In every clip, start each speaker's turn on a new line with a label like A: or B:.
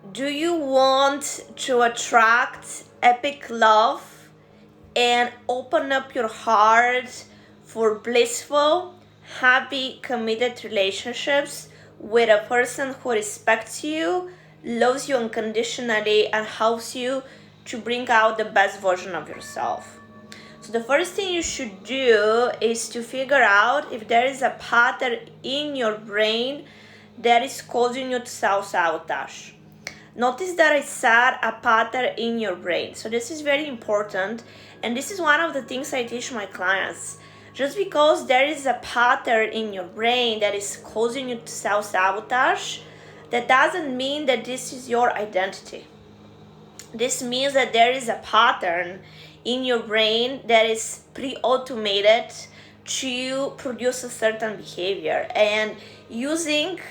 A: Do you want to attract epic love and open up your heart for blissful, happy, committed relationships with a person who respects you, loves you unconditionally, and helps you to bring out the best version of yourself? So the first thing you should do is to figure out if there is a pattern in your brain that is causing you to self-sabotage. Notice that I said a pattern in your brain. So this is very important, and this is one of the things I teach my clients. Just because there is a pattern in your brain that is causing you to self-sabotage, that doesn't mean that this is your identity. This means that there is a pattern in your brain that is pre-automated to produce a certain behavior, and using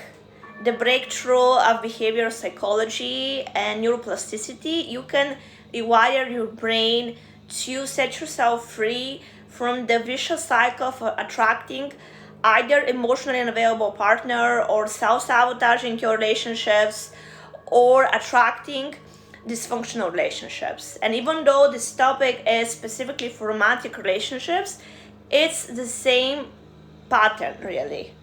A: the breakthrough of behavioral psychology and neuroplasticity, you can rewire your brain to set yourself free from the vicious cycle of attracting either emotionally unavailable partner or self-sabotaging your relationships or attracting dysfunctional relationships. And even though this topic is specifically for romantic relationships, it's the same pattern really.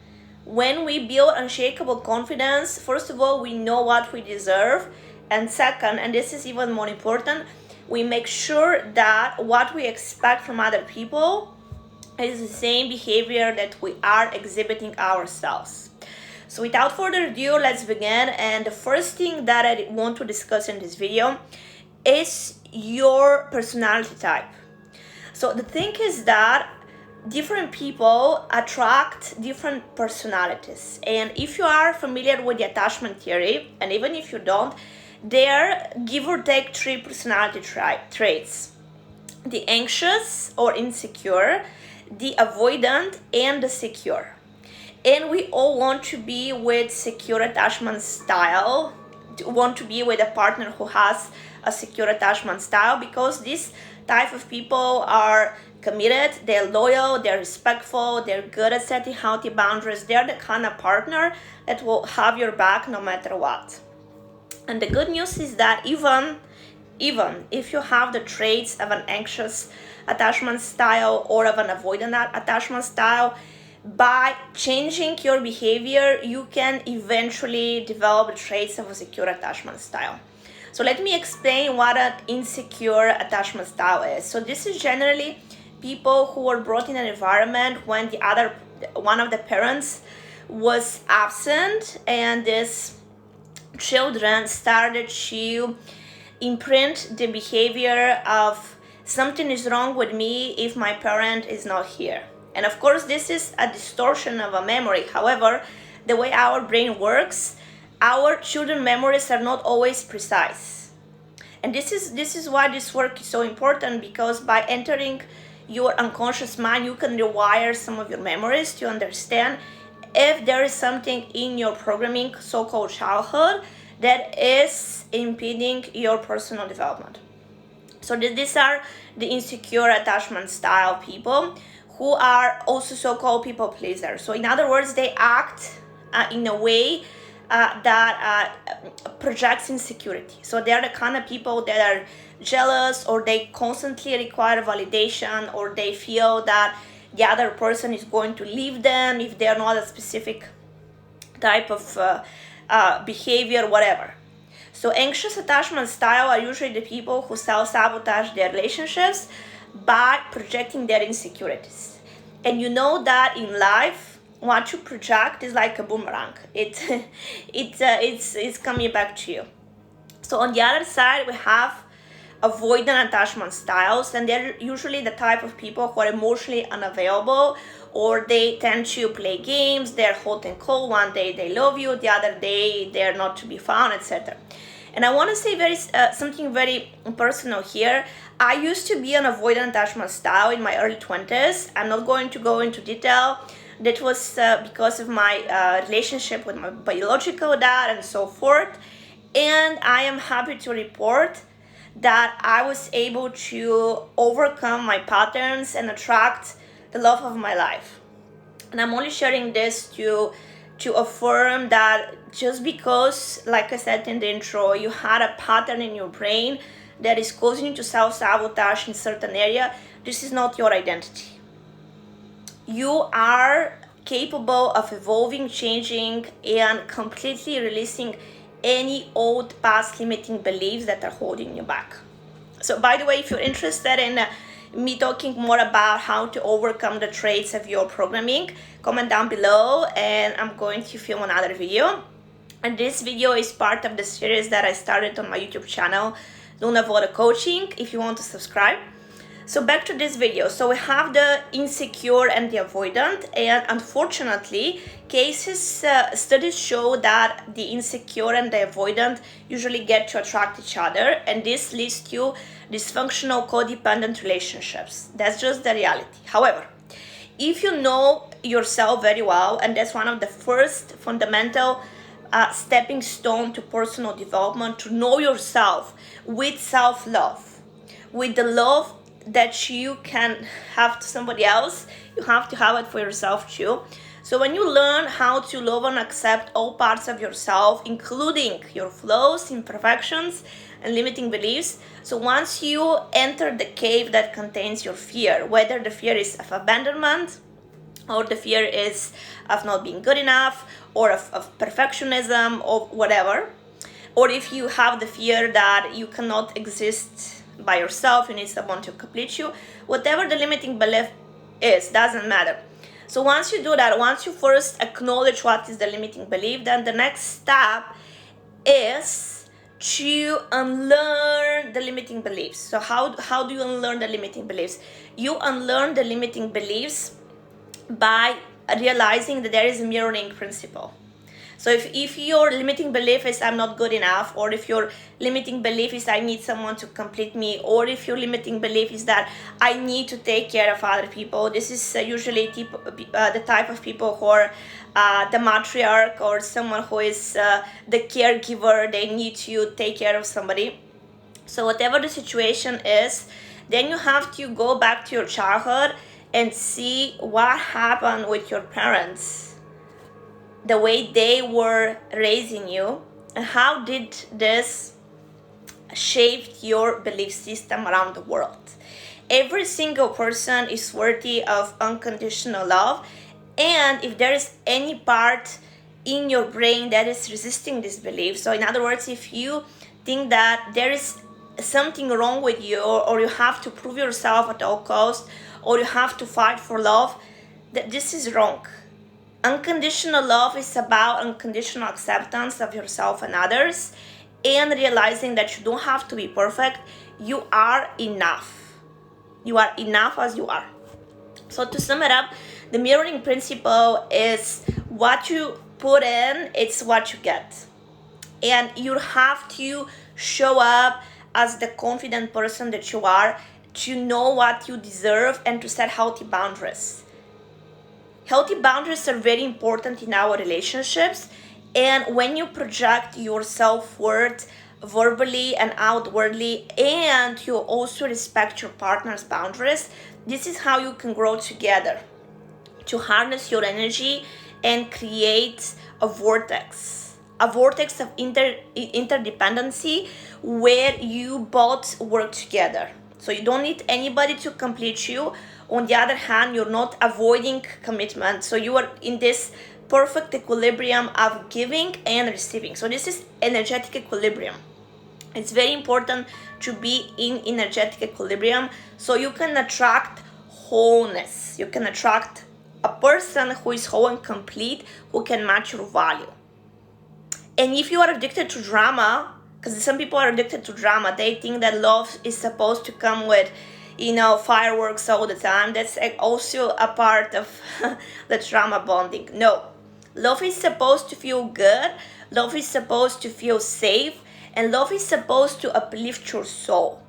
A: When we build unshakable confidence, first of all, we know what we deserve. And second, and this is even more important, we make sure that what we expect from other people is the same behavior that we are exhibiting ourselves. So without further ado, let's begin. And the first thing that I want to discuss in this video is your personality type. So the thing is that different people attract different personalities. And if you are familiar with the attachment theory, and even if you don't, there are give or take 3 personality traits: the anxious or insecure, the avoidant, and the secure. And we all want to be with secure attachment style, want to be with a partner who has a secure attachment style, because this type of people are committed, they're loyal, they're respectful, they're good at setting healthy boundaries. They're the kind of partner that will have your back no matter what. And the good news is that even if you have the traits of an anxious attachment style or of an avoidant attachment style, by changing your behavior, you can eventually develop the traits of a secure attachment style. So let me explain what an insecure attachment style is. So this is generally people who were brought in an environment when one of the parents was absent, and these children started to imprint the behavior of something is wrong with me if my parent is not here. And of course, this is a distortion of a memory. However, the way our brain works, our children memories are not always precise. And this is why this work is so important, because by entering your unconscious mind, you can rewire some of your memories to understand if there is something in your programming, so-called childhood, that is impeding your personal development. So these are the insecure attachment style people, who are also so-called people pleasers. So in other words, they act in a way that projects insecurity. So they're the kind of people that are jealous, or they constantly require validation, or they feel that the other person is going to leave them if they're not a specific type of behavior, whatever. So anxious attachment style are usually the people who self-sabotage their relationships by projecting their insecurities. And you know that in life, what you project is like a boomerang. It's coming back to you. So on the other side, we have avoidant attachment styles, and they're usually the type of people who are emotionally unavailable, or they tend to play games. They're hot and cold. One day they love you, the other day they're not to be found, etc. And I want to say something very personal here. I used to be an avoidant attachment style in my early 20s. I'm not going to go into detail. That was because of my relationship with my biological dad and so forth. And I am happy to report that I was able to overcome my patterns and attract the love of my life. And I'm only sharing this to to affirm that just because, like I said in the intro, you had a pattern in your brain that is causing you to self-sabotage in certain area, this is not your identity. You are capable of evolving, changing, and completely releasing any old past limiting beliefs that are holding you back. So by the way, if you're interested in me talking more about how to overcome the traits of your programming, comment down below and I'm going to film another video. And this video is part of the series that I started on my YouTube channel, Unavailable Coaching, if you want to subscribe. So back to this video. So we have the insecure and the avoidant, and unfortunately, studies show that the insecure and the avoidant usually get to attract each other, and this leads to dysfunctional codependent relationships. That's just the reality. However, if you know yourself very well, and that's one of the first fundamental stepping stone to personal development, to know yourself with self-love, with the love that you can have to somebody else, you have to have it for yourself too. So when you learn how to love and accept all parts of yourself, including your flaws, imperfections, and limiting beliefs, so once you enter the cave that contains your fear, whether the fear is of abandonment, or the fear is of not being good enough, or of perfectionism, or whatever, or if you have the fear that you cannot exist by yourself, you need someone to complete you, whatever the limiting belief is, doesn't matter. So once you do that, once you first acknowledge what is the limiting belief, then the next step is to unlearn the limiting beliefs. So how do you unlearn the limiting beliefs? You unlearn the limiting beliefs by realizing that there is a mirroring principle. So if your limiting belief is I'm not good enough, or if your limiting belief is I need someone to complete me, or if your limiting belief is that I need to take care of other people, this is usually the type of people who are the matriarch, or someone who is the caregiver, they need to take care of somebody. So whatever the situation is, then you have to go back to your childhood and see what happened with your parents, the way they were raising you, and how did this shape your belief system around the world. Every single person is worthy of unconditional love, and if there is any part in your brain that is resisting this belief, so in other words, if you think that there is something wrong with you, or you have to prove yourself at all costs, or you have to fight for love, that this is wrong. Unconditional love is about unconditional acceptance of yourself and others, and realizing that you don't have to be perfect. You are enough. You are enough as you are. So to sum it up, the mirroring principle is what you put in, it's what you get. And you have to show up as the confident person that you are, to know what you deserve and to set healthy boundaries. Healthy boundaries are very important in our relationships, and when you project your self-worth verbally and outwardly, and you also respect your partner's boundaries, this is how you can grow together, to harness your energy and create a vortex of interdependency where you both work together. So you don't need anybody to complete you. On the other hand, you're not avoiding commitment. So you are in this perfect equilibrium of giving and receiving. So this is energetic equilibrium. It's very important to be in energetic equilibrium so you can attract wholeness. You can attract a person who is whole and complete, who can match your value. And if you are addicted to drama, because some people are addicted to drama, they think that love is supposed to come with fireworks all the time. That's also a part of the trauma bonding. No, love is supposed to feel good, love is supposed to feel safe, and love is supposed to uplift your soul.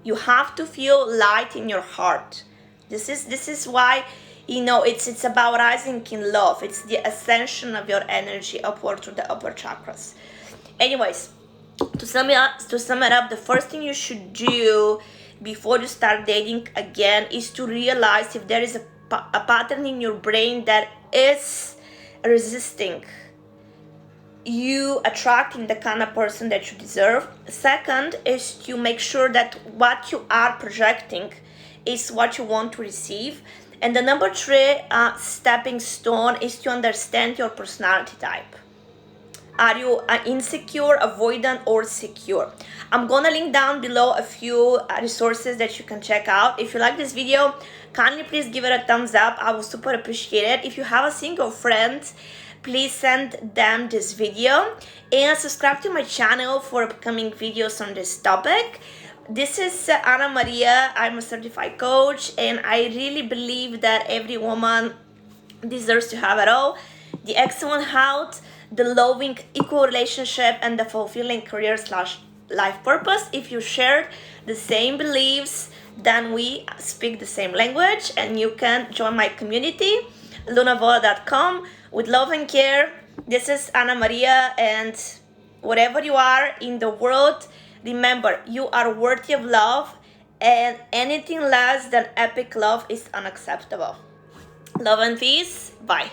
A: You have to feel light in your heart. This is why it's about rising in love. It's the ascension of your energy upward to the upper chakras. Anyways, to sum it up, the first thing you should do before you start dating again is to realize if there is a pattern in your brain that is resisting you attracting the kind of person that you deserve. Second is to make sure that what you are projecting is what you want to receive. And the number three stepping stone is to understand your personality type. Are you insecure, avoidant, or secure? I'm gonna link down below a few resources that you can check out. If you like this video, kindly please give it a thumbs up. I will super appreciate it. If you have a single friend, please send them this video and subscribe to my channel for upcoming videos on this topic. This is Anna Maria. I'm a certified coach, and I really believe that every woman deserves to have it all: the excellent health, the loving equal relationship, and the fulfilling career/life purpose. If you share the same beliefs, then we speak the same language, and you can join my community, Unavailable.com. With love and care, this is Anna Maria, and wherever you are in the world, remember, you are worthy of love, and anything less than epic love is unacceptable. Love and peace. Bye.